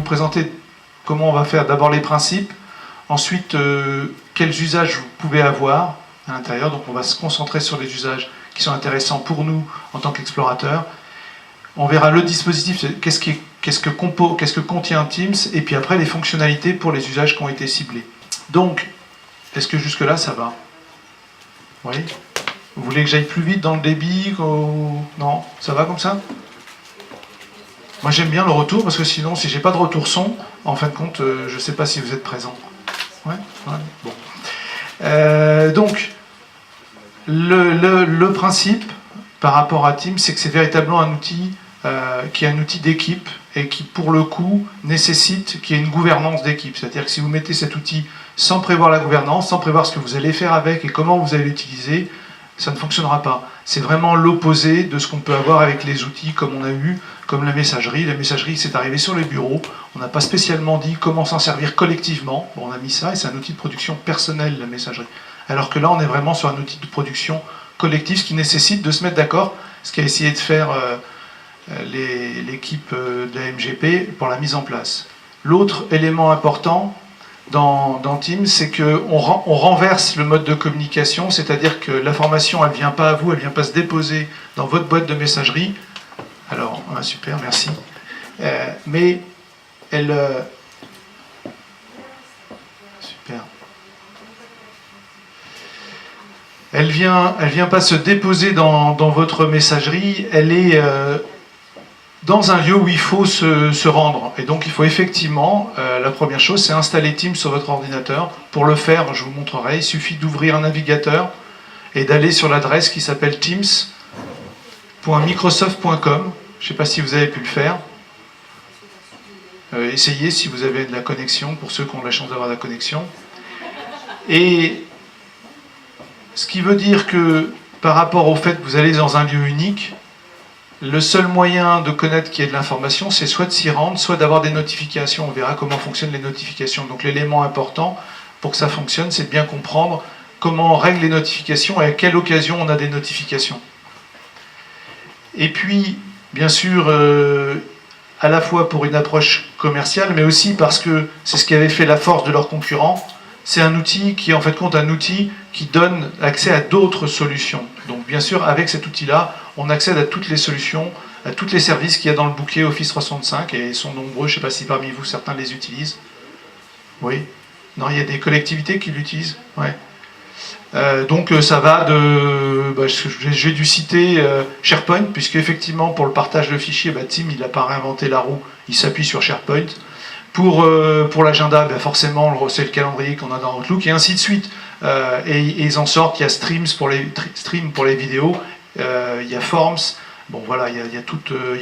présenter comment on va faire d'abord les principes, ensuite quels usages vous pouvez avoir à l'intérieur. Donc on va se concentrer sur les usages qui sont intéressants pour nous en tant qu'explorateurs. On verra le dispositif, qu'est-ce que contient Teams, et puis après les fonctionnalités pour les usages qui ont été ciblés. Donc, est-ce que jusque-là ça va? Oui. Vous voulez que j'aille plus vite dans le débit Non, ça va comme ça? Moi j'aime bien le retour, parce que sinon, si j'ai pas de retour son, en fin de compte, je ne sais pas si vous êtes présent. Ouais, bon. Donc, le principe par rapport à Teams, c'est que c'est véritablement un outil qui est un outil d'équipe et qui, pour le coup, nécessite qu'il y ait une gouvernance d'équipe. C'est-à-dire que si vous mettez cet outil sans prévoir la gouvernance, sans prévoir ce que vous allez faire avec et comment vous allez l'utiliser, ça ne fonctionnera pas. C'est vraiment l'opposé de ce qu'on peut avoir avec les outils comme on a eu, comme la messagerie. La messagerie, c'est arrivé sur les bureaux. On n'a pas spécialement dit comment s'en servir collectivement. Bon, on a mis ça et c'est un outil de production personnelle, la messagerie. Alors que là, on est vraiment sur un outil de production collectif, ce qui nécessite de se mettre d'accord, ce qu'a essayé de faire l'équipe de la MGP pour la mise en place. L'autre élément important dans Teams, c'est qu'on renverse le mode de communication, c'est-à-dire que l'information, elle ne vient pas à vous, elle ne vient pas se déposer dans votre boîte de messagerie. Alors, super, merci. Mais elle... super. Elle vient pas se déposer dans votre messagerie, elle est dans un lieu où il faut se rendre. Et donc il faut effectivement, la première chose, c'est installer Teams sur votre ordinateur. Pour le faire, je vous montrerai, il suffit d'ouvrir un navigateur et d'aller sur l'adresse qui s'appelle teams.microsoft.com. Je ne sais pas si vous avez pu le faire. Essayez si vous avez de la connexion, pour ceux qui ont la chance d'avoir de la connexion. Et ce qui veut dire que par rapport au fait que vous allez dans un lieu unique, le seul moyen de connaître qu'il y ait de l'information, c'est soit de s'y rendre, soit d'avoir des notifications. On verra comment fonctionnent les notifications. Donc l'élément important pour que ça fonctionne, c'est de bien comprendre comment on règle les notifications et à quelle occasion on a des notifications. Et puis, bien sûr, à la fois pour une approche commerciale, mais aussi parce que c'est ce qui avait fait la force de leurs concurrents. C'est un outil qui est en fait un outil qui donne accès à d'autres solutions. Donc bien sûr, avec cet outil-là, on accède à toutes les solutions, à tous les services qu'il y a dans le bouquet Office 365, et ils sont nombreux, je ne sais pas si parmi vous, certains les utilisent. Oui? Non, il y a des collectivités qui l'utilisent? Ouais. Donc ça va de... j'ai dû citer SharePoint, puisque effectivement, pour le partage de fichiers, Teams, il n'a pas réinventé la roue, il s'appuie sur SharePoint. Pour l'agenda, forcément, c'est le calendrier qu'on a dans Outlook, et ainsi de suite. Et ils en sortent, il y a Streams pour les vidéos, il y a Forms, bon voilà, il y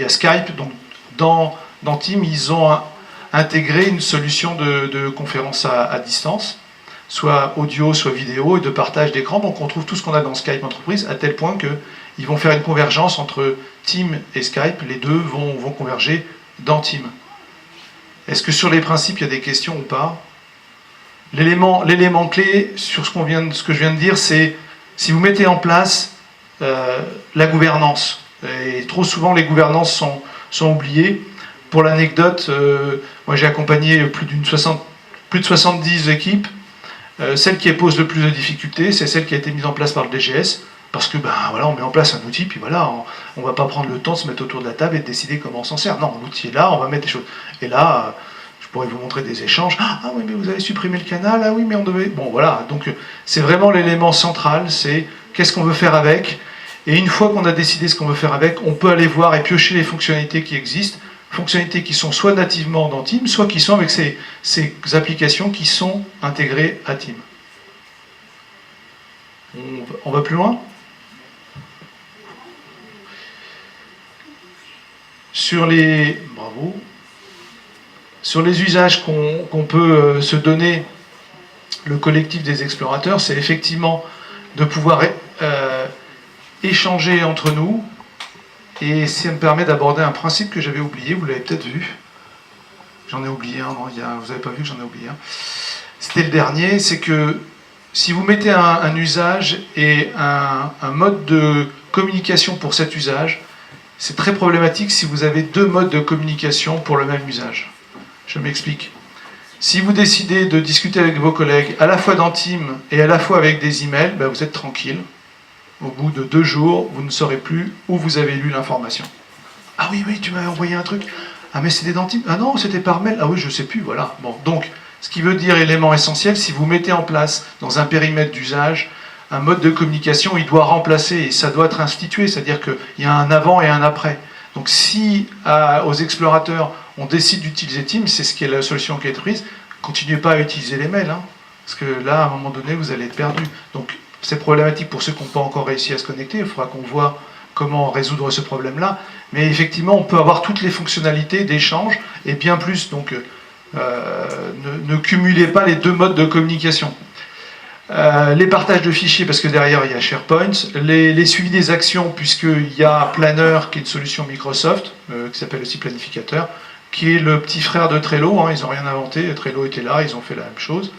a Skype. Donc dans Teams, ils ont intégré une solution de conférence à distance, soit audio, soit vidéo, et de partage d'écran. Donc on trouve tout ce qu'on a dans Skype Entreprise, à tel point qu'ils vont faire une convergence entre Teams et Skype. Les deux vont converger dans Teams. Est-ce que sur les principes, il y a des questions ou pas? L'élément clé sur ce que je viens de dire, c'est si vous mettez en place la gouvernance. Et trop souvent, les gouvernances sont oubliées. Pour l'anecdote, moi j'ai accompagné plus de 70 équipes. Celle qui pose le plus de difficultés, c'est celle qui a été mise en place par le DGS. Parce que voilà, on met en place un outil, puis voilà, on ne va pas prendre le temps de se mettre autour de la table et de décider comment on s'en sert. Non, l'outil est là, on va mettre des choses. Et là, je pourrais vous montrer des échanges. Ah oui, mais vous avez supprimé le canal, ah oui, mais on devait... Bon, voilà, donc c'est vraiment l'élément central, c'est qu'est-ce qu'on veut faire avec. Et une fois qu'on a décidé ce qu'on veut faire avec, on peut aller voir et piocher les fonctionnalités qui existent, fonctionnalités qui sont soit nativement dans Teams, soit qui sont avec ces applications qui sont intégrées à Teams. On va plus loin ? Sur les usages qu'on peut se donner, le collectif des explorateurs, c'est effectivement de pouvoir échanger entre nous, et ça me permet d'aborder un principe que j'avais oublié, vous l'avez peut-être vu. J'en ai oublié un, non, vous n'avez pas vu que j'en ai oublié un. C'était le dernier, c'est que si vous mettez un usage et un mode de communication pour cet usage, c'est très problématique si vous avez deux modes de communication pour le même usage. Je m'explique. Si vous décidez de discuter avec vos collègues à la fois dans Teams et à la fois avec des emails, ben vous êtes tranquille. Au bout de 2 jours, vous ne saurez plus où vous avez lu l'information. Ah oui, oui, tu m'as envoyé un truc. Ah mais c'était dans Teams. Ah non, c'était par mail. Ah oui, je ne sais plus, voilà. Bon, donc, ce qui veut dire élément essentiel, si vous mettez en place dans un périmètre d'usage un mode de communication, il doit remplacer et ça doit être institué, c'est-à-dire qu'il y a un avant et un après. Donc si aux explorateurs, on décide d'utiliser Teams, c'est ce qui est la solution qui est prise, continuez pas à utiliser les mails, hein, parce que là, à un moment donné, vous allez être perdu. Donc c'est problématique pour ceux qui n'ont pas encore réussi à se connecter, il faudra qu'on voit comment résoudre ce problème-là. Mais effectivement, on peut avoir toutes les fonctionnalités d'échange et bien plus, donc ne cumulez pas les 2 modes de communication. Les partages de fichiers, parce que derrière il y a SharePoint, les suivis des actions, puisqu'il y a Planner, qui est une solution Microsoft, qui s'appelle aussi Planificateur, qui est le petit frère de Trello, hein, ils n'ont rien inventé, Trello était là, ils ont fait la même chose.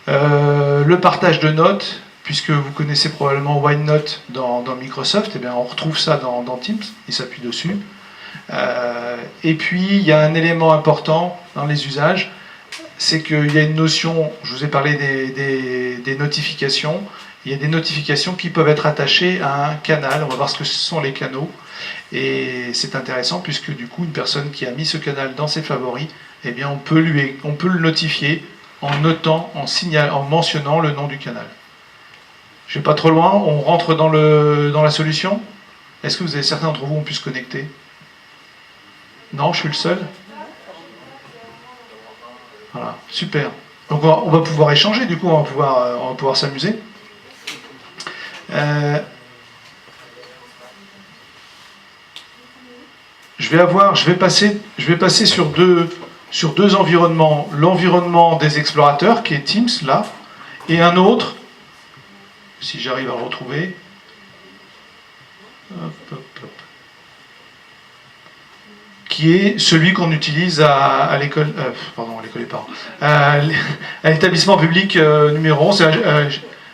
Le partage de notes, puisque vous connaissez probablement OneNote dans Microsoft, et bien on retrouve ça dans Teams, il s'appuie dessus. Et puis il y a un élément important dans les usages, c'est qu'il y a une notion, je vous ai parlé des notifications, il y a des notifications qui peuvent être attachées à un canal, on va voir ce que sont les canaux, et c'est intéressant puisque du coup une personne qui a mis ce canal dans ses favoris, eh bien on peut le notifier en notant, en mentionnant le nom du canal. Je ne vais pas trop loin, on rentre dans la solution. Est-ce que certains d'entre vous ont pu se connecter? Non, je suis le seul? Voilà, super. Donc on va pouvoir échanger, du coup, on va pouvoir s'amuser. Je vais passer sur deux environnements. L'environnement des explorateurs, qui est Teams, là, et un autre, si j'arrive à le retrouver. Hop, hop, hop. Qui est celui qu'on utilise à l'école, à l'établissement public numéro 11,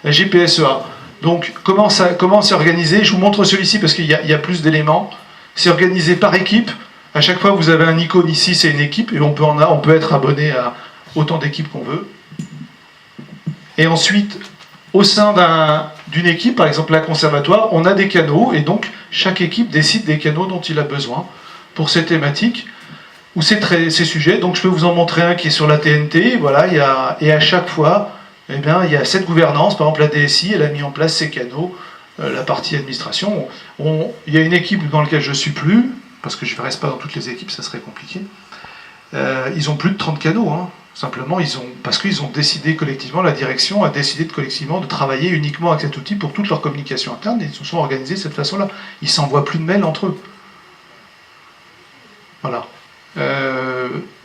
c'est GPSEA. Donc, comment c'est organisé? Je vous montre celui-ci parce qu'il y a plus d'éléments. C'est organisé par équipe. À chaque fois, vous avez un icône ici, c'est une équipe, et on peut être abonné à autant d'équipes qu'on veut. Et ensuite, au sein d'une équipe, par exemple la conservatoire, on a des canaux, et donc chaque équipe décide des canaux dont il a besoin pour ces thématiques ou ces sujets. Donc je peux vous en montrer un qui est sur la TNT. Voilà, et à chaque fois, eh bien, il y a cette gouvernance. Par exemple, la DSI, elle a mis en place ces canaux. La partie administration, il y a une équipe dans laquelle je ne suis plus, parce que je ne reste pas dans toutes les équipes, ça serait compliqué. Ils ont plus de 30 canaux, hein. Simplement, parce qu'ils ont décidé collectivement, la direction a décidé collectivement de travailler uniquement avec cet outil pour toute leur communication interne, et ils se sont organisés de cette façon-là. Ils ne s'envoient plus de mails entre eux. Voilà.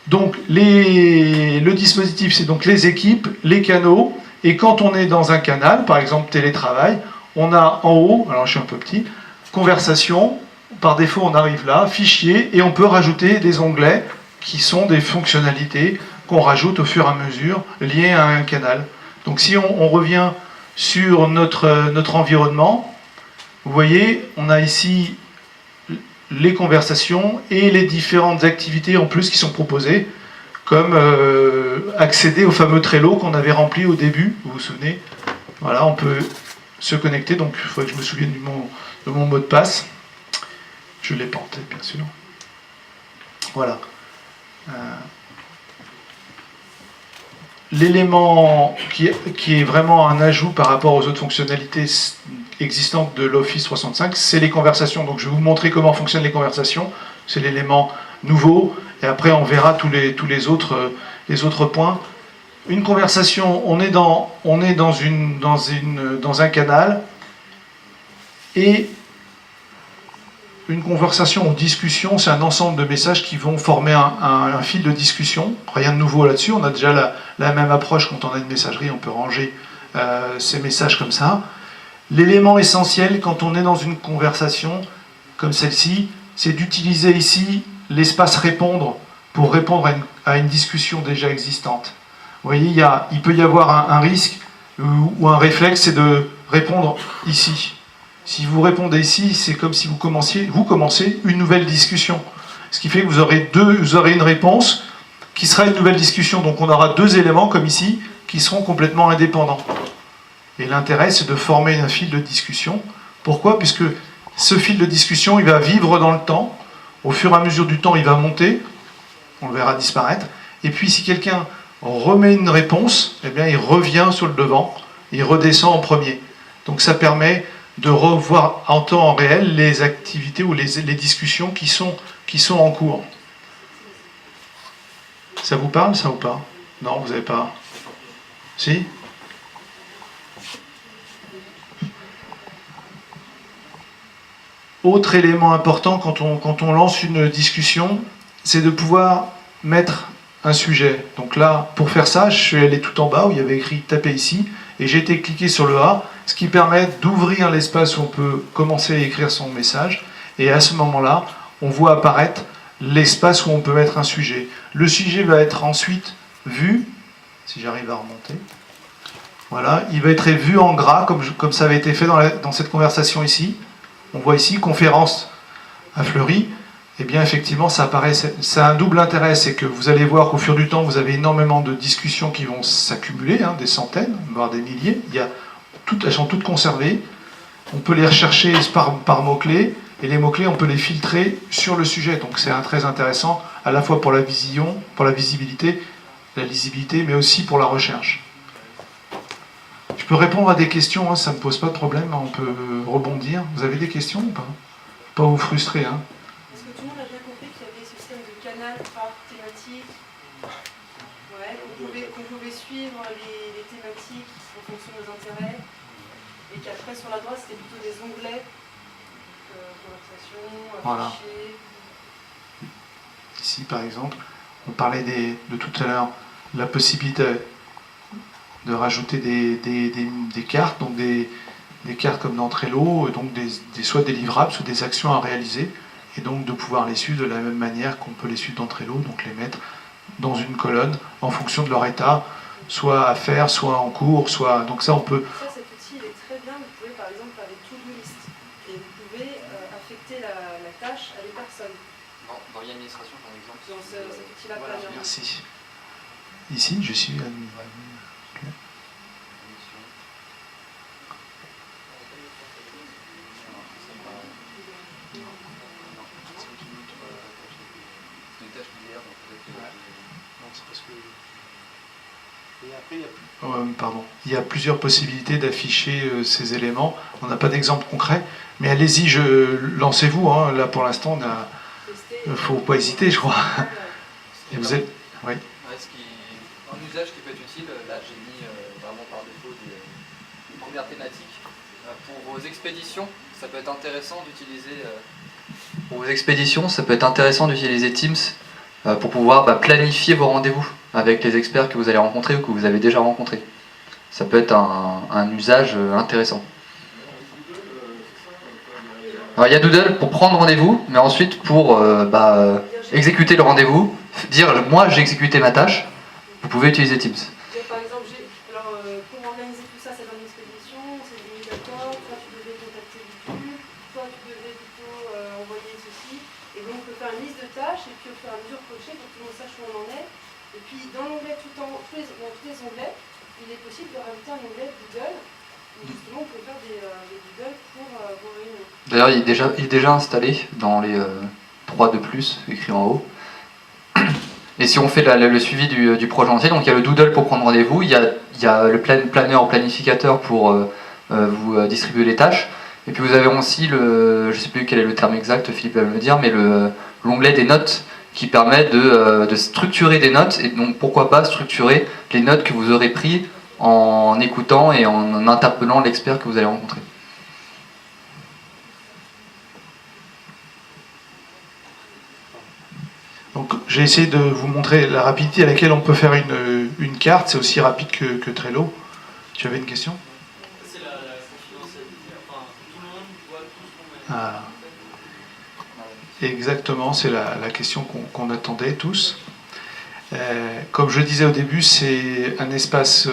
Donc, le dispositif, c'est donc les équipes, les canaux, et quand on est dans un canal, par exemple télétravail, on a en haut, alors je suis un peu petit, conversation, par défaut on arrive là, fichier, et on peut rajouter des onglets qui sont des fonctionnalités qu'on rajoute au fur et à mesure liées à un canal. Donc si on revient sur notre environnement, vous voyez, on a ici les conversations et les différentes activités en plus qui sont proposées, comme accéder au fameux Trello qu'on avait rempli au début, vous vous souvenez. Voilà, on peut se connecter, donc il faudrait que je me souvienne de mon mot de passe. Je l'ai pas en tête, bien sûr. Voilà. L'élément qui est vraiment un ajout par rapport aux autres fonctionnalités existantes de l'Office 365, c'est les conversations. Donc je vais vous montrer comment fonctionnent les conversations. C'est l'élément nouveau. Et après, on verra tous les autres points. Une conversation, on est dans un canal. Et une conversation ou discussion, c'est un ensemble de messages qui vont former un fil de discussion. Rien de nouveau là-dessus, on a déjà la même approche quand on a une messagerie, on peut ranger ces messages comme ça. L'élément essentiel quand on est dans une conversation comme celle-ci, c'est d'utiliser ici l'espace répondre pour répondre à une discussion déjà existante. Vous voyez, il peut y avoir un risque ou un réflexe, c'est de répondre ici. Si vous répondez ici, c'est comme si vous commencez une nouvelle discussion. Ce qui fait que vous aurez une réponse qui sera une nouvelle discussion. Donc on aura deux éléments, comme ici, qui seront complètement indépendants. Et l'intérêt, c'est de former un fil de discussion. Pourquoi? Puisque ce fil de discussion, il va vivre dans le temps. Au fur et à mesure du temps, il va monter. On le verra disparaître. Et puis, si quelqu'un remet une réponse, eh bien, il revient sur le devant. Il redescend en premier. Donc ça permet de revoir en temps réel les activités ou les discussions qui sont en cours. Ça vous parle, ça ou pas? Non, vous n'avez pas? Si? Autre élément important quand on lance une discussion, c'est de pouvoir mettre un sujet. Donc là, pour faire ça, je suis allé tout en bas où il y avait écrit « Tapez ici » et j'ai été cliqué sur le A, ce qui permet d'ouvrir l'espace où on peut commencer à écrire son message. Et à ce moment-là, on voit apparaître l'espace où on peut mettre un sujet. Le sujet va être ensuite vu, si j'arrive à remonter. Voilà, il va être vu en gras, comme ça avait été fait dans cette conversation ici. On voit ici, conférence à Fleury. Eh bien, effectivement, ça a un double intérêt. C'est que vous allez voir qu'au fur du temps, vous avez énormément de discussions qui vont s'accumuler, des centaines, voire des milliers. Elles sont toutes conservées. On peut les rechercher par mots-clés. Et les mots-clés, on peut les filtrer sur le sujet. Donc, c'est très intéressant, à la fois pour la vision, pour la visibilité, la lisibilité, mais aussi pour la recherche. Je peux répondre à des questions, ça ne me pose pas de problème, on peut rebondir. Vous avez des questions ou pas? Pas vous frustrer. Est-ce que tout le monde a bien compris qu'il y avait ce système de canal par thématique, qu'on pouvait suivre les thématiques en fonction des intérêts, et qu'après sur la droite c'était plutôt des onglets, conversation, voilà. affiché. Ici par exemple, on parlait de tout à l'heure, la possibilité de rajouter des cartes, donc des cartes comme dans Trello, donc soit des livrables, soit des actions à réaliser, et donc de pouvoir les suivre de la même manière qu'on peut les suivre dans Trello, donc les mettre dans une colonne en fonction de leur état, soit à faire, soit en cours, soit... Donc ça on peut... Ça, cet outil il est très bien, vous pouvez par exemple faire des to-do list, et vous pouvez affecter la tâche à des personnes. Dans l'administration par exemple. Dans cet outil-là, Voilà, Planner. Merci. Ici, je suis... Il y a plusieurs possibilités d'afficher ces éléments. On n'a pas d'exemple concret, mais allez-y, lancez-vous. Là, pour l'instant, il ne faut pas hésiter, je crois. Et vous êtes... Oui. Un usage qui peut être utile, là j'ai mis vraiment par défaut des premières thématiques. Pour vos expéditions, ça peut être intéressant d'utiliser Teams pour pouvoir planifier vos rendez-vous avec les experts que vous allez rencontrer ou que vous avez déjà rencontrés. Ça peut être un usage intéressant. Alors, il y a Doodle pour prendre rendez-vous, mais ensuite pour exécuter le rendez-vous, dire moi j'ai exécuté ma tâche, vous pouvez utiliser Teams. Par exemple, pour organiser tout ça, c'est dans une expédition, c'est des d'accord, toi tu devais contacter du cul, toi tu devais plutôt envoyer ceci, et donc on peut faire une liste de tâches, et puis au fur et à mesure cocher pour que tout le monde sache où on en est. Et puis dans l'onglet, dans tous les onglets, il est possible de rajouter un onglet Doodle, où justement on peut faire des Doodle pour vos réunions. D'ailleurs, il est déjà installé dans les 3 de plus, écrit en haut. Et si on fait le suivi du projet entier, donc il y a le Doodle pour prendre rendez-vous, il y a le planner ou planificateur pour vous distribuer les tâches, et puis vous avez aussi je ne sais plus quel est le terme exact, Philippe va me le dire, mais l'onglet des notes qui permet de structurer des notes, et donc pourquoi pas structurer les notes que vous aurez prises en écoutant et en interpellant l'expert que vous allez rencontrer. Donc j'ai essayé de vous montrer la rapidité à laquelle on peut faire une carte. C'est aussi rapide que Trello. Tu avais une question? C'est la confidentialité. Enfin, tout le monde voit tout ce qu'on met. Ah. Exactement, c'est la question qu'on attendait tous. Comme je disais au début, c'est un espace,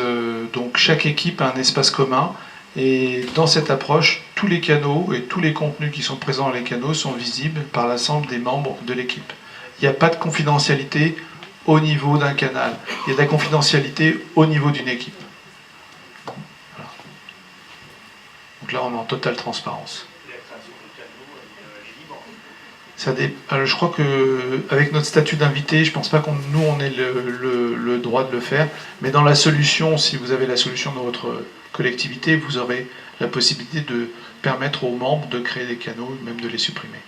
donc chaque équipe a un espace commun, et dans cette approche, tous les canaux et tous les contenus qui sont présents dans les canaux sont visibles par l'ensemble des membres de l'équipe. Il n'y a pas de confidentialité au niveau d'un canal. Il y a de la confidentialité au niveau d'une équipe. Voilà. Donc là, on est en totale transparence. Alors, je crois qu'avec notre statut d'invité, je ne pense pas qu'on nous on ait le droit de le faire, mais dans la solution, si vous avez la solution dans votre collectivité, vous aurez la possibilité de permettre aux membres de créer des canaux, même de les supprimer.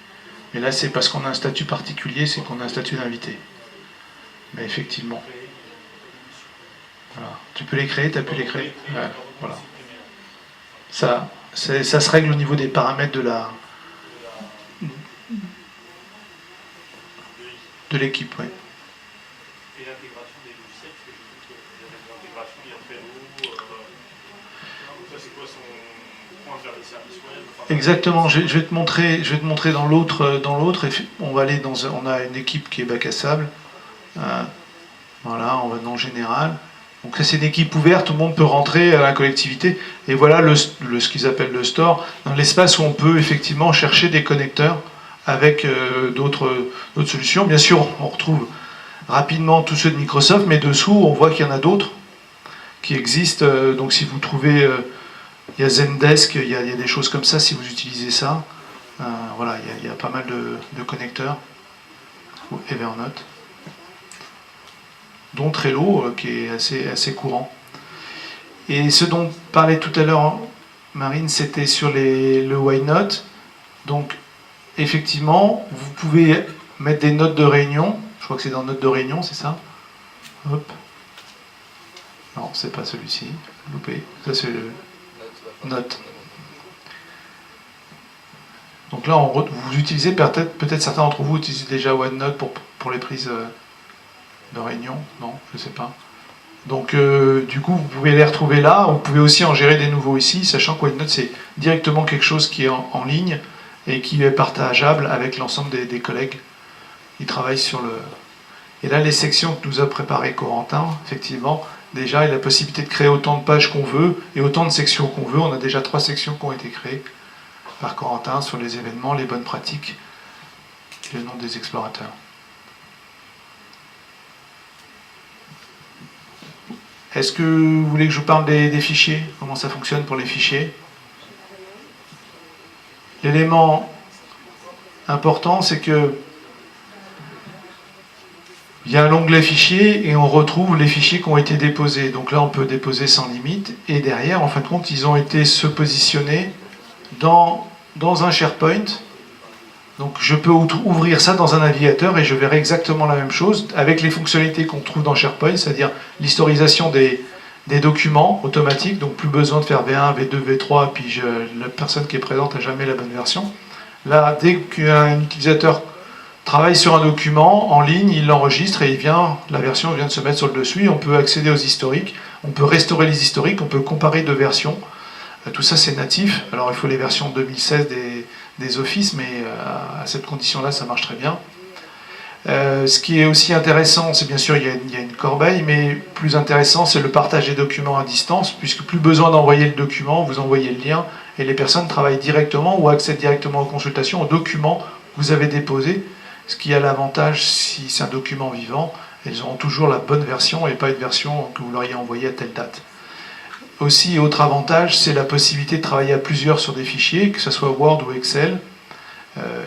Mais là, c'est parce qu'on a un statut particulier, c'est qu'on a un statut d'invité. Mais effectivement. Voilà. Tu peux les créer, tu as pu les créer. Ouais, voilà. Ça se règle au niveau des paramètres de l'équipe, oui. Et l'intégration des logiciels, parce que j'ai vu qu'il y avait une intégration, il y a Trello, ça c'est quoi son point vers les services web? Exactement, je vais te montrer dans l'autre, on va aller on a une équipe qui est bac à sable, voilà, on va dans le général. Donc ça c'est une équipe ouverte, tout le monde peut rentrer à la collectivité, et voilà ce qu'ils appellent le store, dans l'espace où on peut effectivement chercher des connecteurs avec d'autres solutions. Bien sûr, on retrouve rapidement tous ceux de Microsoft, mais dessous, on voit qu'il y en a d'autres qui existent. Donc si vous trouvez, il y a Zendesk, il y a des choses comme ça, si vous utilisez ça. Voilà, il y a pas mal de connecteurs. Ou Evernote. Dont Trello, qui est assez courant. Et ce dont parlait tout à l'heure Marine, c'était sur le Why Not. Donc, effectivement, vous pouvez mettre des notes de réunion. Je crois que c'est dans notes de réunion, c'est ça? Hop. Non, c'est pas celui-ci. Loupé. Ça, c'est le note. Donc là, vous utilisez, peut-être certains d'entre vous utilisent déjà OneNote pour les prises de réunion. Non, je sais pas. Donc, du coup, vous pouvez les retrouver là. Vous pouvez aussi en gérer des nouveaux ici, sachant que OneNote, c'est directement quelque chose qui est en ligne et qui est partageable avec l'ensemble des collègues qui travaillent sur le... Et là, les sections que nous a préparées Corentin, effectivement, déjà, il y a la possibilité de créer autant de pages qu'on veut et autant de sections qu'on veut. On a déjà 3 sections qui ont été créées par Corentin sur les événements, les bonnes pratiques et le nom des explorateurs. Est-ce que vous voulez que je vous parle des fichiers? Comment ça fonctionne pour les fichiers? L'élément important, c'est que il y a un onglet fichiers et on retrouve les fichiers qui ont été déposés. Donc là, on peut déposer sans limite. Et derrière, en fin de compte, ils ont été se positionner dans un SharePoint. Donc je peux ouvrir ça dans un navigateur et je verrai exactement la même chose avec les fonctionnalités qu'on trouve dans SharePoint, c'est-à-dire l'historisation des documents automatiques, donc plus besoin de faire V1, V2, V3, puis la personne qui est présente n'a jamais la bonne version. Là, dès qu'un utilisateur travaille sur un document en ligne, il l'enregistre et la version vient de se mettre sur le dessus. On peut accéder aux historiques, on peut restaurer les historiques, on peut comparer 2 versions. Tout ça c'est natif. Alors il faut les versions 2016 des Office, mais à cette condition-là, ça marche très bien. Ce qui est aussi intéressant, c'est bien sûr il y a une corbeille, mais plus intéressant, c'est le partage des documents à distance, puisque plus besoin d'envoyer le document, vous envoyez le lien, et les personnes travaillent directement ou accèdent directement aux consultations, aux documents que vous avez déposés, ce qui a l'avantage, si c'est un document vivant, elles auront toujours la bonne version et pas une version que vous leur ayez envoyée à telle date. Aussi, autre avantage, c'est la possibilité de travailler à plusieurs sur des fichiers, que ce soit Word ou Excel.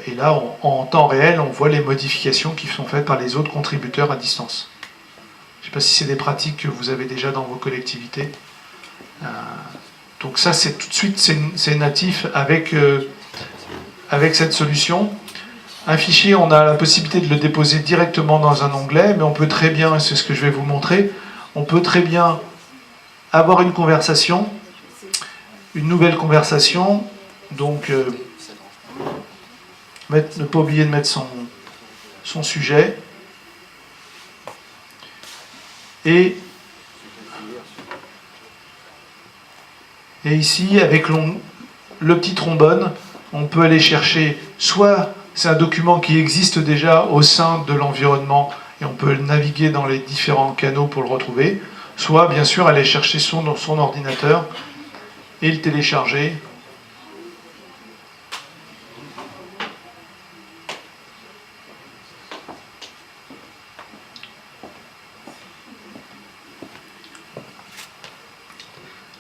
Et là, en temps réel, on voit les modifications qui sont faites par les autres contributeurs à distance. Je ne sais pas si c'est des pratiques que vous avez déjà dans vos collectivités. Donc ça, c'est tout de suite, c'est natif avec cette solution. Un fichier, on a la possibilité de le déposer directement dans un onglet, mais on peut très bien, et c'est ce que je vais vous montrer, on peut très bien avoir une conversation, une nouvelle conversation, donc ne pas oublier de mettre son sujet, et ici, avec le petit trombone, on peut aller chercher, soit c'est un document qui existe déjà au sein de l'environnement, et on peut naviguer dans les différents canaux pour le retrouver, soit bien sûr aller chercher son ordinateur et le télécharger.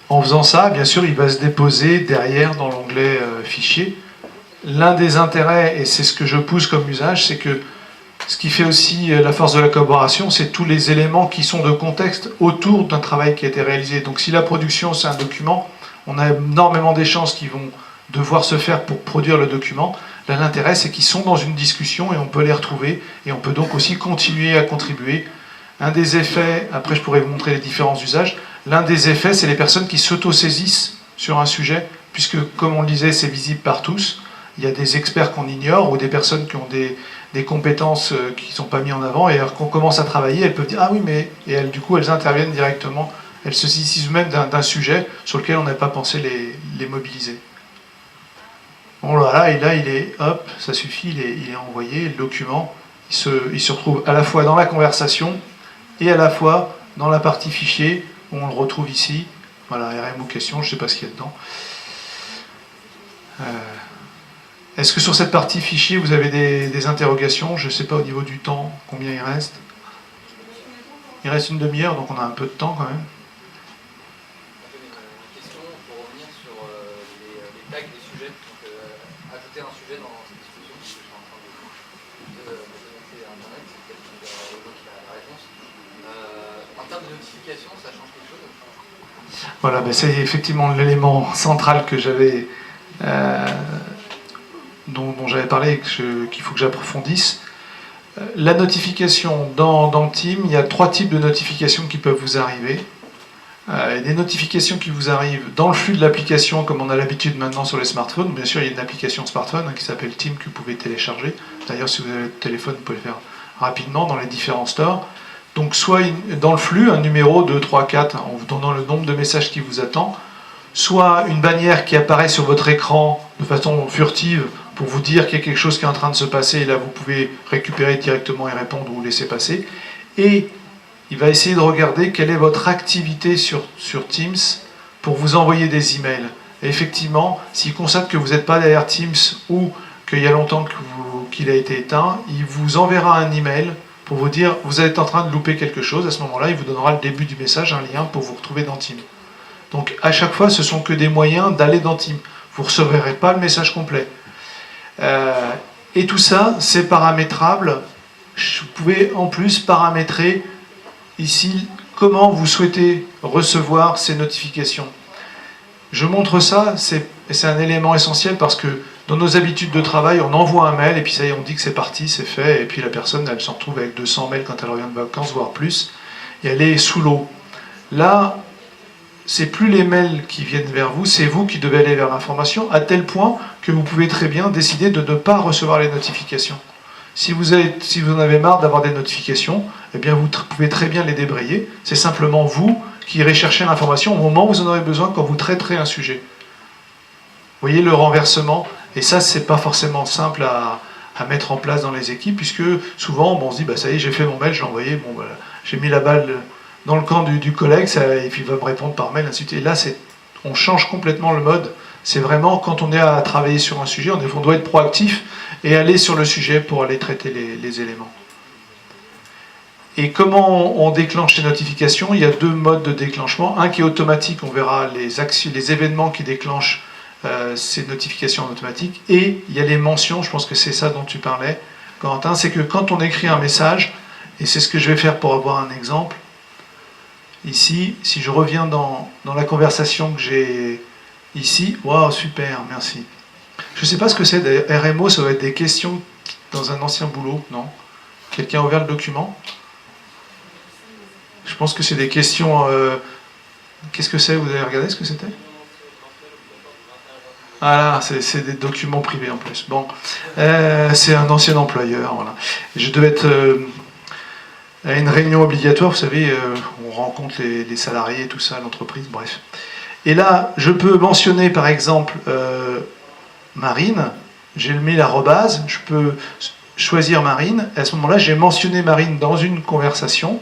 En faisant ça, bien sûr, il va se déposer derrière dans l'onglet Fichier. L'un des intérêts, et c'est ce que je pousse comme usage, c'est que ce qui fait aussi la force de la collaboration, c'est tous les éléments qui sont de contexte autour d'un travail qui a été réalisé. Donc si la production, c'est un document, on a énormément d'échanges qui vont devoir se faire pour produire le document. Là, l'intérêt, c'est qu'ils sont dans une discussion et on peut les retrouver. Et on peut donc aussi continuer à contribuer. Un des effets, après je pourrais vous montrer les différents usages, l'un des effets, c'est les personnes qui s'auto-saisissent sur un sujet, puisque, comme on le disait, c'est visible par tous. Il y a des experts qu'on ignore ou des personnes qui ont des compétences qui ne sont pas mises en avant, et alors qu'on commence à travailler, elles peuvent dire « Ah oui, mais… » Et elles, du coup, elles interviennent directement. Elles se saisissent même d'un sujet sur lequel on n'a pas pensé les mobiliser. Bon, voilà, et là, il est, hop, ça suffit, il est envoyé, le document, il se retrouve à la fois dans la conversation et à la fois dans la partie fichier, où on le retrouve ici. Voilà, RM ou question, je ne sais pas ce qu'il y a dedans. Est-ce que sur cette partie fichier, vous avez des interrogations? Je ne sais pas au niveau du temps, combien il reste. Il reste une demi-heure, donc on a un peu de temps quand même. Une question pour revenir sur les tags des sujets. Donc, ajouter un sujet dans cette discussion, parce que je suis en train de connecter à Internet, c'est peut-être Renaud qui a la réponse. En termes de notification, ça change quelque chose? Voilà, ben c'est effectivement l'élément central que j'avais, dont j'avais parlé et qu'il faut que j'approfondisse. La notification dans Team, il y a 3 types de notifications qui peuvent vous arriver. Des notifications qui vous arrivent dans le flux de l'application, comme on a l'habitude maintenant sur les smartphones. Bien sûr, il y a une application smartphone qui s'appelle Team que vous pouvez télécharger. D'ailleurs, si vous avez le téléphone, vous pouvez le faire rapidement dans les différents stores. Donc, soit dans le flux, un numéro 2, 3, 4, en vous donnant le nombre de messages qui vous attend, soit une bannière qui apparaît sur votre écran de façon furtive pour vous dire qu'il y a quelque chose qui est en train de se passer, et là vous pouvez récupérer directement et répondre ou laisser passer. Et il va essayer de regarder quelle est votre activité sur Teams pour vous envoyer des emails. Et effectivement, s'il constate que vous n'êtes pas derrière Teams ou qu'il y a longtemps qu'il a été éteint, il vous enverra un email pour vous dire vous êtes en train de louper quelque chose. À ce moment-là, il vous donnera le début du message, un lien pour vous retrouver dans Teams. Donc à chaque fois, ce sont que des moyens d'aller dans Teams. Vous ne recevrez pas le message complet. Et tout ça, c'est paramétrable. Vous pouvez en plus paramétrer ici comment vous souhaitez recevoir ces notifications. Je montre ça, c'est un élément essentiel parce que dans nos habitudes de travail, on envoie un mail et puis ça y est, on dit que c'est parti, c'est fait, et puis la personne, elle s'en retrouve avec 200 mails quand elle revient de vacances, voire plus, et elle est sous l'eau. Là, c'est plus les mails qui viennent vers vous, c'est vous qui devez aller vers l'information, à tel point que vous pouvez très bien décider de ne pas recevoir les notifications. Si vous en avez marre d'avoir des notifications, eh bien vous pouvez très bien les débrayer. C'est simplement vous qui irez chercher l'information au moment où vous en aurez besoin quand vous traiterez un sujet. Vous voyez le renversement? Et ça, c'est pas forcément simple à mettre en place dans les équipes, puisque souvent, on se dit, bah, ça y est, j'ai fait mon mail, j'ai envoyé, bon, voilà, j'ai mis la balle dans le camp du collègue, et puis il va me répondre par mail, ainsi de suite. Et là, on change complètement le mode. C'est vraiment, quand on est à travailler sur un sujet, on doit être proactif et aller sur le sujet pour aller traiter les éléments. Et comment on déclenche les notifications? Il y a 2 modes de déclenchement. Un qui est automatique, on verra les événements qui déclenchent ces notifications automatiques. Et il y a les mentions, je pense que c'est ça dont tu parlais, Corentin, c'est que quand on écrit un message, et c'est ce que je vais faire pour avoir un exemple, ici, si je reviens dans la conversation que j'ai ici, waouh, super, merci. Je ne sais pas ce que c'est, d'ailleurs, RMO, ça doit être des questions dans un ancien boulot, non? Quelqu'un a ouvert le document? Je pense que c'est des questions... Qu'est-ce que c'est? Vous avez regardé ce que c'était? Ah là, c'est des documents privés en plus. Bon, c'est un ancien employeur, voilà. Je devais être à une réunion obligatoire, vous savez, on rencontre les salariés, tout ça, l'entreprise, bref. Et là, je peux mentionner par exemple Marine, j'ai mis l'arrobase, je peux choisir Marine, et à ce moment-là, j'ai mentionné Marine dans une conversation,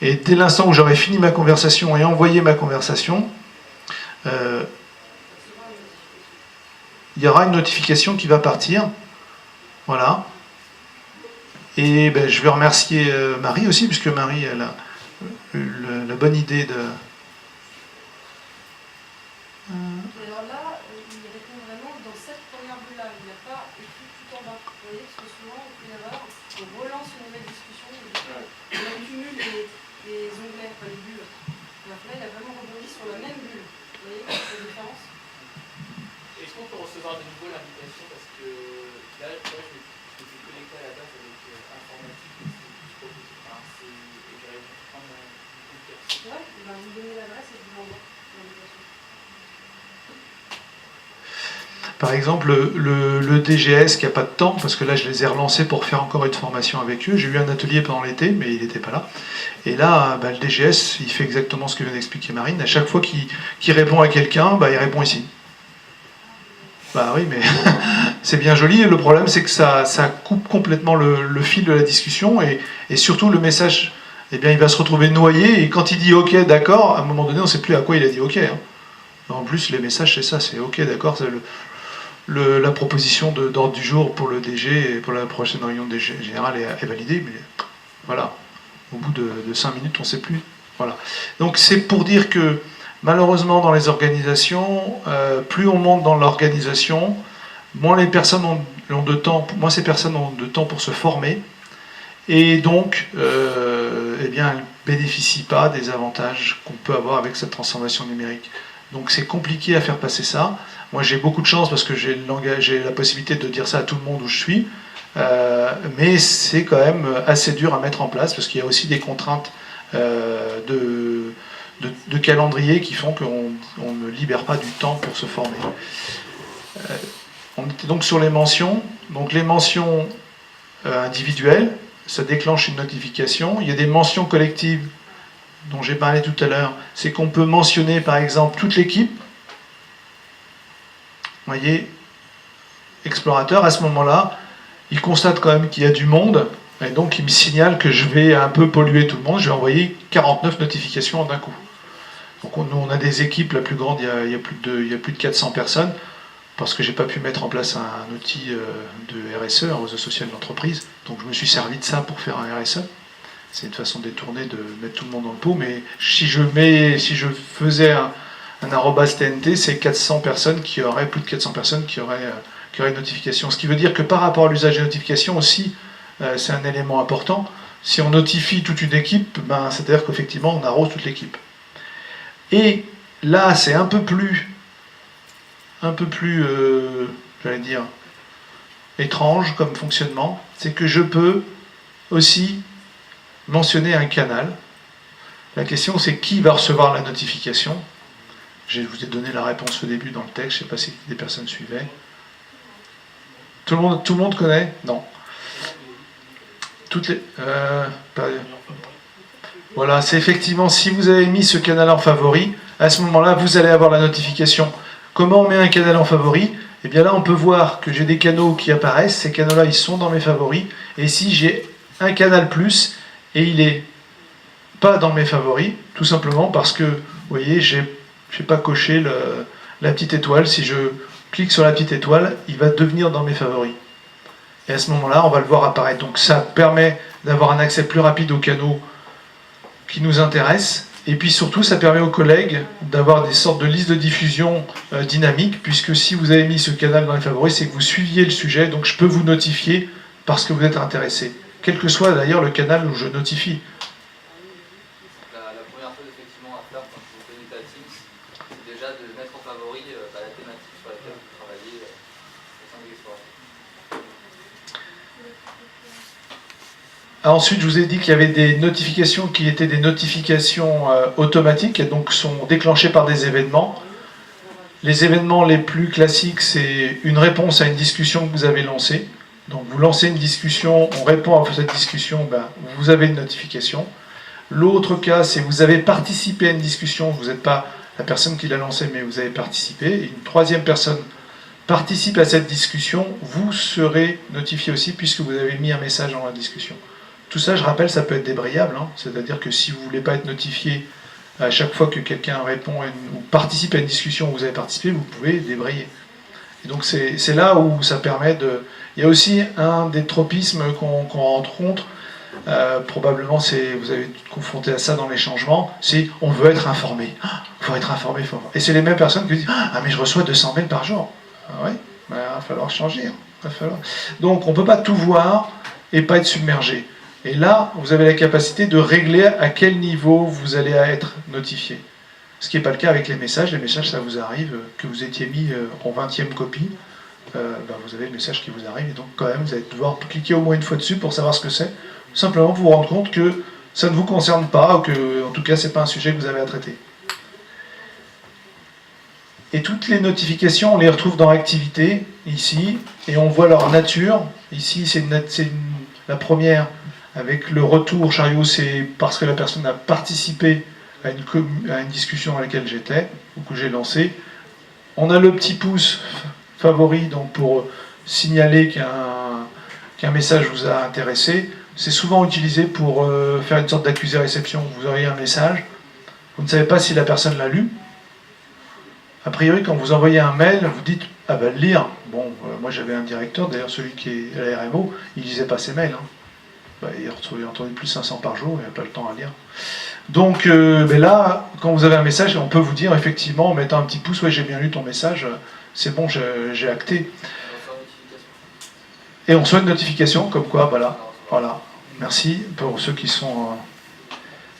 et dès l'instant où j'aurai fini ma conversation et envoyé ma conversation, il y aura une notification qui va partir. Voilà. Et ben, je vais remercier Marie aussi, puisque Marie, elle a la bonne idée Et alors là, il répond vraiment dans cette première bulle-là. Il n'a pas écrit tout en bas. Vous voyez, parce que souvent, on peut y avoir, on relance une nouvelle discussion, et du coup, on accumule les onglets, enfin les bulles. Alors là, il a vraiment rebondi sur la même bulle. Vous voyez la différence? Est-ce qu'on peut recevoir de nouveau l'invitation? Parce que là, moi, je m'étais connecté à la base avec informatique et j'aurais dû prendre un coup de cœur. Ouais, ben, vous me donnez l'adresse et je vous l'envoie, l'invitation. Par exemple, le DGS qui n'a pas de temps, parce que là je les ai relancés pour faire encore une formation avec eux. J'ai eu un atelier pendant l'été, mais il n'était pas là. Et là, le DGS, il fait exactement ce que vient d'expliquer Marine. À chaque fois qu'il répond à quelqu'un, il répond ici. Bah oui, mais c'est bien joli. Le problème, c'est que ça coupe complètement le fil de la discussion et surtout le message, eh bien, il va se retrouver noyé. Et quand il dit OK, d'accord, à un moment donné, on ne sait plus à quoi il a dit OK. Hein. En plus, les messages, c'est ça, c'est OK, d'accord, c'est la proposition d'ordre du jour pour le DG et pour la prochaine réunion générale est validée, mais voilà, au bout de 5 minutes, on ne sait plus. Voilà. Donc c'est pour dire que malheureusement dans les organisations, plus on monte dans l'organisation, moins les personnes ont de temps, moins ces personnes ont de temps pour se former, et donc eh bien, elles ne bénéficient pas des avantages qu'on peut avoir avec cette transformation numérique. Donc c'est compliqué à faire passer ça. Moi j'ai beaucoup de chance parce que j'ai la possibilité de dire ça à tout le monde où je suis, mais c'est quand même assez dur à mettre en place parce qu'il y a aussi des contraintes de calendrier qui font qu'on ne libère pas du temps pour se former. On était donc sur les mentions. Donc les mentions individuelles, ça déclenche une notification. Il y a des mentions collectives dont j'ai parlé tout à l'heure, c'est qu'on peut mentionner par exemple toute l'équipe. Vous voyez, explorateur, à ce moment-là, il constate quand même qu'il y a du monde, et donc il me signale que je vais un peu polluer tout le monde, je vais envoyer 49 notifications d'un coup. Donc nous on a des équipes, la plus grande, il y a plus de 400 personnes, parce que j'ai pas pu mettre en place un outil de RSE, un réseau social d'entreprise, donc je me suis servi de ça pour faire un RSE. C'est une façon détournée de mettre tout le monde dans le pot, mais si je faisais un arrobas TNT, c'est 400 personnes qui auraient, plus de 400 personnes qui auraient une notification. Ce qui veut dire que par rapport à l'usage des notifications aussi, c'est un élément important. Si on notifie toute une équipe, c'est-à-dire qu'effectivement on arrose toute l'équipe. Et là, c'est un peu plus j'allais dire, étrange comme fonctionnement, c'est que je peux aussi mentionner un canal. La question c'est qui va recevoir la notification. Je vous ai donné la réponse au début dans le texte, je ne sais pas si des personnes suivaient. Tout le monde connaît? Non. Toutes les, voilà, c'est effectivement si vous avez mis ce canal en favori, à ce moment-là vous allez avoir la notification. Comment on met un canal en favori? Eh bien là on peut voir que j'ai des canaux qui apparaissent, ces canaux-là ils sont dans mes favoris, et si j'ai un canal plus, et il n'est pas dans mes favoris, tout simplement parce que, vous voyez, je n'ai pas coché la petite étoile. Si je clique sur la petite étoile, il va devenir dans mes favoris. Et à ce moment-là, on va le voir apparaître. Donc ça permet d'avoir un accès plus rapide aux canaux qui nous intéressent. Et puis surtout, ça permet aux collègues d'avoir des sortes de listes de diffusion dynamiques, puisque si vous avez mis ce canal dans les favoris, c'est que vous suiviez le sujet, donc je peux vous notifier parce que vous êtes intéressé. Quel que soit d'ailleurs le canal où je notifie. La première chose effectivement à faire quand vous connectez à Teams, c'est déjà de mettre en favori la thématique sur laquelle vous travaillez au sein de l'explorateur. Ensuite, je vous ai dit qu'il y avait des notifications qui étaient des notifications automatiques et donc sont déclenchées par des événements. Les événements les plus classiques, c'est une réponse à une discussion que vous avez lancée. Donc vous lancez une discussion, on répond à cette discussion, vous avez une notification. L'autre cas, c'est vous avez participé à une discussion, vous n'êtes pas la personne qui l'a lancée, mais vous avez participé. Et une troisième personne participe à cette discussion, vous serez notifié aussi puisque vous avez mis un message dans la discussion. Tout ça, je rappelle, ça peut être débrayable, hein. C'est-à-dire que si vous ne voulez pas être notifié à chaque fois que quelqu'un répond ou participe à une discussion où vous avez participé, vous pouvez débrayer. Et donc c'est là où ça permet de... Il y a aussi un des tropismes qu'on rencontre, probablement vous avez été confronté à ça dans les changements, c'est on veut être informé. Il faut être informé, Et c'est les mêmes personnes qui disent ah mais je reçois 200 mails par jour. Ah oui, il va falloir changer. Donc on ne peut pas tout voir et pas être submergé. Et là, vous avez la capacité de régler à quel niveau vous allez être notifié. Ce qui n'est pas le cas avec les messages. Les messages, ça vous arrive, que vous étiez mis en 20e copie, vous avez le message qui vous arrive, et donc quand même, vous allez devoir cliquer au moins une fois dessus pour savoir ce que c'est. Simplement pour vous rendre compte que ça ne vous concerne pas, ou que, en tout cas, ce n'est pas un sujet que vous avez à traiter. Et toutes les notifications, on les retrouve dans Activité, ici, et on voit leur nature. Ici, c'est la première, avec le retour chariot, c'est parce que la personne a participé à une discussion dans laquelle j'étais, ou que j'ai lancé. On a le petit pouce favori, donc pour signaler qu'un message vous a intéressé. C'est souvent utilisé pour faire une sorte d'accusé-réception. Vous auriez un message, vous ne savez pas si la personne l'a lu. A priori, quand vous envoyez un mail, vous dites « Ah ben, le lire ». Bon, moi j'avais un directeur, d'ailleurs celui qui est à la RMO, il ne lisait pas ses mails. Il a entendu plus de 500 par jour, il n'a pas le temps à lire. Donc mais là, quand vous avez un message, on peut vous dire effectivement, en mettant un petit pouce, « Ouais, j'ai bien lu ton message, c'est bon, j'ai acté ». Et on reçoit une notification, comme quoi, voilà. Merci pour ceux qui sont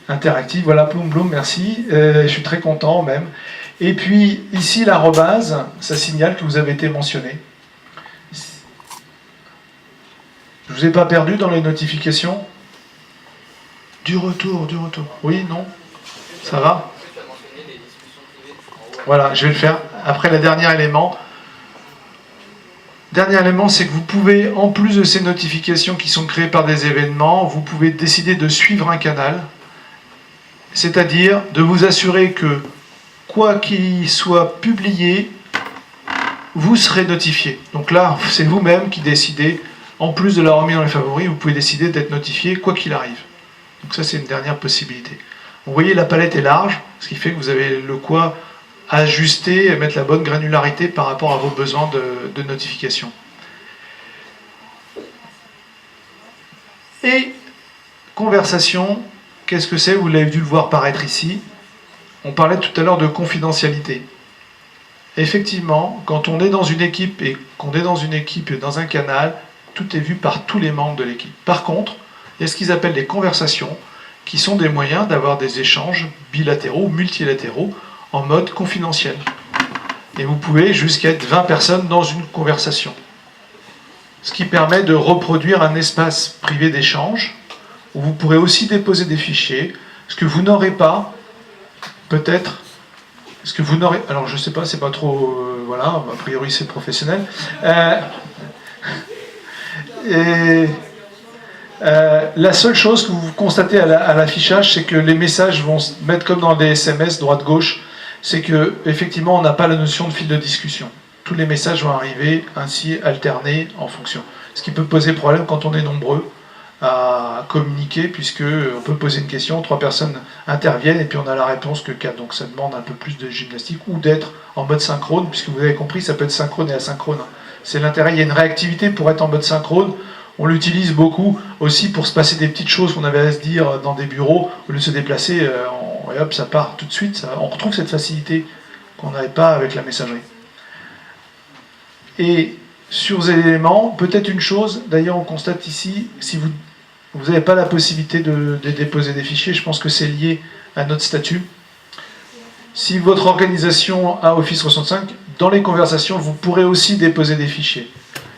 interactifs. Voilà, Ploum Bloum, merci. Je suis très content même. Et puis, ici, l'arrobase, ça signale que vous avez été mentionné. Je ne vous ai pas perdu dans les notifications? Du retour. Oui, non? Ça va? Voilà, je vais le faire. Après, le dernier élément. Dernier élément, c'est que vous pouvez, en plus de ces notifications qui sont créées par des événements, vous pouvez décider de suivre un canal. C'est-à-dire de vous assurer que, quoi qu'il soit publié, vous serez notifié. Donc là, c'est vous-même qui décidez, en plus de la remise dans les favoris, vous pouvez décider d'être notifié quoi qu'il arrive. Donc ça, c'est une dernière possibilité. Vous voyez, la palette est large, ce qui fait que vous avez le quoi ajuster et mettre la bonne granularité par rapport à vos besoins de notification. Et conversation, qu'est-ce que c'est? Vous l'avez dû le voir paraître ici. On parlait tout à l'heure de confidentialité. Effectivement, quand on est dans une équipe et qu'on est dans une équipe et dans un canal, tout est vu par tous les membres de l'équipe. Par contre, il y a ce qu'ils appellent des conversations, qui sont des moyens d'avoir des échanges bilatéraux ou multilatéraux en mode confidentiel. Et vous pouvez jusqu'à être 20 personnes dans une conversation. Ce qui permet de reproduire un espace privé d'échange, où vous pourrez aussi déposer des fichiers, ce que vous n'aurez pas, peut-être, ce que vous n'aurez... Alors je sais pas, c'est pas trop... voilà, a priori c'est professionnel. La seule chose que vous constatez à l'affichage, c'est que les messages vont se mettre comme dans des SMS droite-gauche. C'est que effectivement, on n'a pas la notion de fil de discussion. Tous les messages vont arriver ainsi alternés en fonction. Ce qui peut poser problème quand on est nombreux à communiquer, puisque on peut poser une question, 3 personnes interviennent et puis on a la réponse que 4. Donc ça demande un peu plus de gymnastique ou d'être en mode synchrone, puisque vous avez compris, ça peut être synchrone et asynchrone. C'est l'intérêt, il y a une réactivité pour être en mode synchrone. On l'utilise beaucoup aussi pour se passer des petites choses qu'on avait à se dire dans des bureaux, au lieu de se déplacer, et hop, ça part tout de suite. On retrouve cette facilité qu'on n'avait pas avec la messagerie. Et sur ces éléments, peut-être une chose, d'ailleurs on constate ici, si vous n'avez pas la possibilité de déposer des fichiers, je pense que c'est lié à notre statut. Si votre organisation a Office 365, dans les conversations, vous pourrez aussi déposer des fichiers.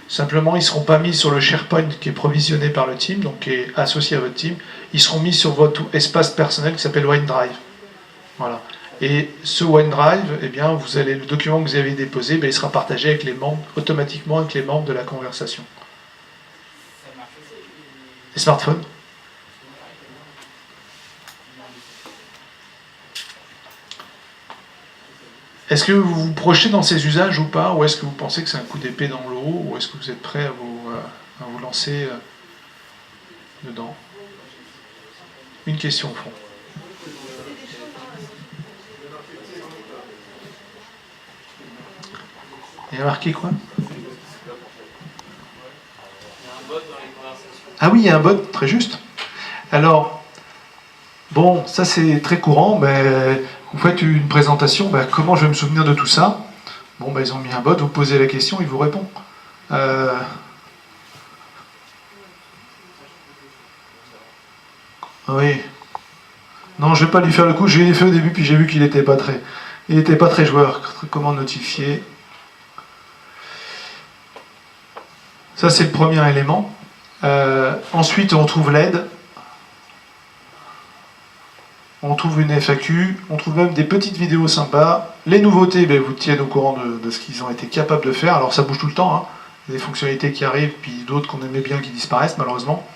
Simplement, ils ne seront pas mis sur le SharePoint qui est provisionné par le team, donc qui est associé à votre team. Ils seront mis sur votre espace personnel qui s'appelle OneDrive. Voilà. Et ce OneDrive, eh bien, le document que vous avez déposé, il sera partagé avec les membres, automatiquement avec les membres de la conversation. Les smartphones. Est-ce que vous vous projetez dans ces usages ou pas? Ou est-ce que vous pensez que c'est un coup d'épée dans l'eau? Ou est-ce que vous êtes prêt à vous lancer dedans? Une question au fond. Il y a marqué quoi? Ah oui, il y a un bot, très juste. Alors, bon, ça c'est très courant, mais vous faites une présentation, ben, comment je vais me souvenir de tout ça? Bon, ben, ils ont mis un bot, vous posez la question, il vous répond. Oui. Non, je vais pas lui faire le coup, je l'ai fait au début, puis j'ai vu qu'il n'était pas très joueur. Comment notifier? Ça, c'est le premier élément. Ensuite, on trouve l'aide. On trouve une FAQ. On trouve même des petites vidéos sympas. Les nouveautés, ben, vous tiennent au courant de ce qu'ils ont été capables de faire. Alors, ça bouge tout le temps. Hein. Il y a des fonctionnalités qui arrivent, puis d'autres qu'on aimait bien qui disparaissent, malheureusement.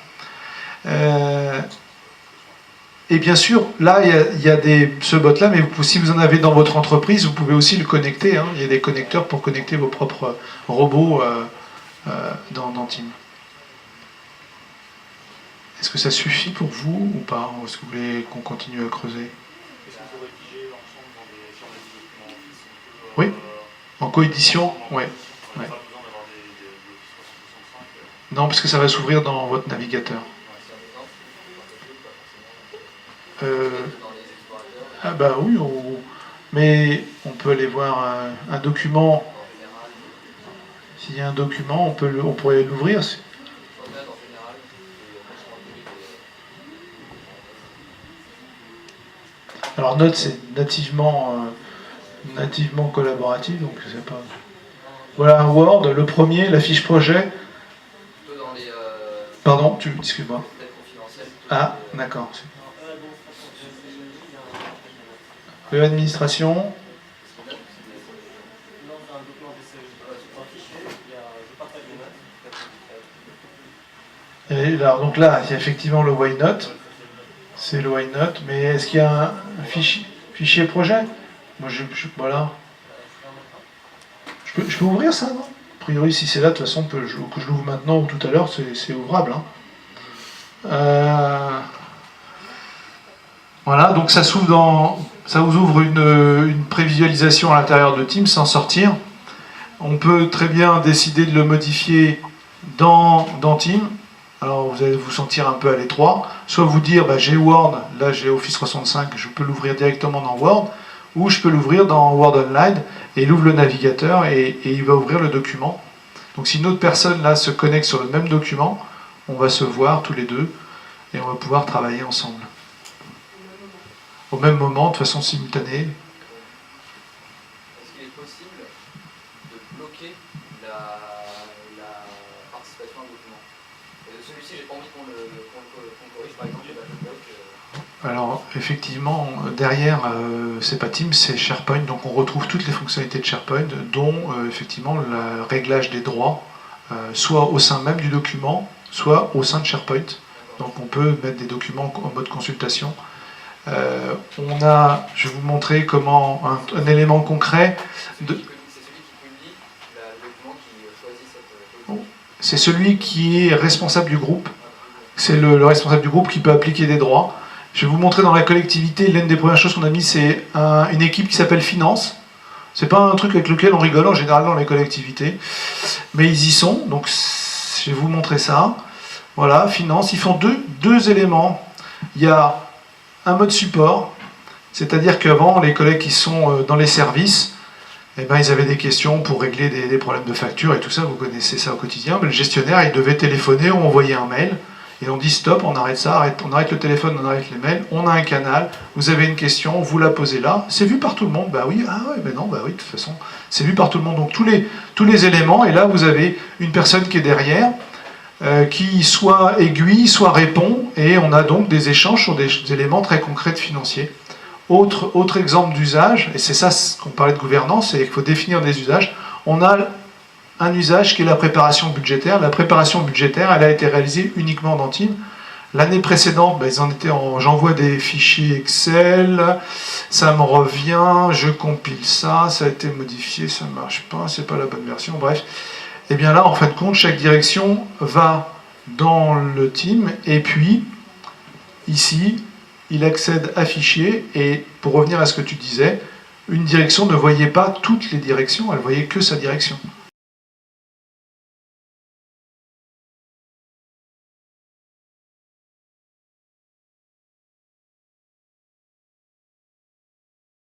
Et bien sûr, là, il y a ce bot-là, mais si vous en avez dans votre entreprise, vous pouvez aussi le connecter. Hein. Il y a des connecteurs pour connecter vos propres robots dans Team. Est-ce que ça suffit pour vous ou pas? Ou est-ce que vous voulez qu'on continue à creuser? Est-ce qu'on peut rédiger ensemble sur des documents Office Oui, en coédition, oui. On n'a Ouais. pas besoin d'avoir des Office 365. Non, parce que ça va s'ouvrir dans votre navigateur. Ah bah oui, mais on peut aller voir un document. S'il y a un document, on pourrait l'ouvrir. Alors Note, c'est nativement collaboratif, donc c'est pas. Voilà un Word, le premier, la fiche projet. Pardon, excuse-moi. Ah, d'accord. L'administration. Et là, donc là, il y a effectivement le Why Not. C'est le Why Not, mais est-ce qu'il y a un fichier projet? Moi, voilà. Je peux ouvrir ça, non? A priori, si c'est là, de toute façon, que je l'ouvre maintenant ou tout à l'heure, c'est ouvrable. Hein. Voilà, donc ça vous ouvre une prévisualisation à l'intérieur de Teams sans sortir. On peut très bien décider de le modifier dans Teams. Alors vous allez vous sentir un peu à l'étroit. Soit vous dire, bah, j'ai Word, là j'ai Office 365, je peux l'ouvrir directement dans Word, ou je peux l'ouvrir dans Word Online, et il ouvre le navigateur et il va ouvrir le document. Donc si une autre personne là se connecte sur le même document, on va se voir tous les deux, et on va pouvoir travailler ensemble. Au même moment, de façon simultanée. Est-ce qu'il est possible de bloquer la participation à un document? Celui-ci, j'ai pas envie qu'on le corrige, par exemple, je bloque. Alors, effectivement, derrière, c'est pas Teams, c'est SharePoint, donc on retrouve toutes les fonctionnalités de SharePoint, dont effectivement le réglage des droits, soit au sein même du document, soit au sein de SharePoint. Donc on peut mettre des documents en mode consultation. Je vais vous montrer comment un élément concret. C'est celui qui publie le document qui choisit cette. C'est celui qui est responsable du groupe. C'est le responsable du groupe qui peut appliquer des droits. Je vais vous montrer dans la collectivité, l'une des premières choses qu'on a mis, c'est une équipe qui s'appelle Finance. C'est pas un truc avec lequel on rigole en général dans les collectivités, mais ils y sont. Donc je vais vous montrer ça. Voilà, Finance. Ils font deux éléments. Il y a un mode support, c'est-à-dire qu'avant, les collègues qui sont dans les services, eh ben, ils avaient des questions pour régler des problèmes de facture et tout ça, vous connaissez ça au quotidien, mais le gestionnaire, il devait téléphoner ou envoyer un mail, et on dit stop, on arrête ça, on arrête le téléphone, on arrête les mails, on a un canal, vous avez une question, vous la posez là, c'est vu par tout le monde, bah oui, ah ouais, mais non, bah oui, de toute façon, c'est vu par tout le monde, donc tous les éléments, et là vous avez une personne qui est derrière, qui soit aiguille, soit répond, et on a donc des échanges sur des éléments très concrets de financiers. Autre exemple d'usage, et c'est ça qu'on parlait de gouvernance, c'est qu'il faut définir des usages. On a un usage qui est la préparation budgétaire. La préparation budgétaire, elle a été réalisée uniquement dans Teams. L'année précédente, ils en étaient j'envoie des fichiers Excel, ça me revient, je compile ça a été modifié, ça ne marche pas, c'est pas la bonne version, bref. Et bien là, en fin de compte, chaque direction va dans le team, et puis, ici, il accède à fichier, et pour revenir à ce que tu disais, une direction ne voyait pas toutes les directions, elle voyait que sa direction.